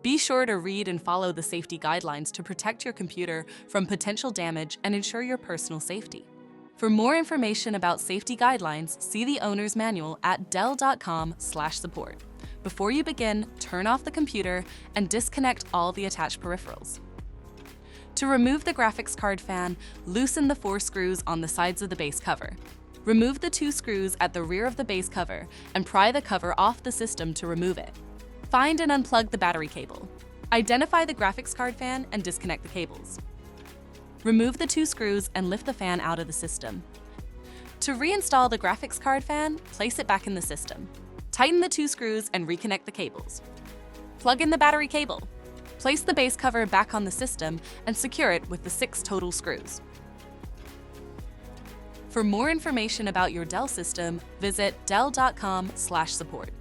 Be sure to read and follow the safety guidelines to protect your computer from potential damage and ensure your personal safety. For more information about safety guidelines, see the owner's manual at dell.com/support. Before you begin, turn off the computer and disconnect all the attached peripherals. To remove the graphics card fan, loosen the 4 screws on the sides of the base cover. Remove the 2 screws at the rear of the base cover and pry the cover off the system to remove it. Find and unplug the battery cable. Identify the graphics card fan and disconnect the cables. Remove the 2 screws and lift the fan out of the system. To reinstall the graphics card fan, place it back in the system. Tighten the 2 screws and reconnect the cables. Plug in the battery cable. Place the base cover back on the system and secure it with the 6 total screws. For more information about your Dell system, visit dell.com/support.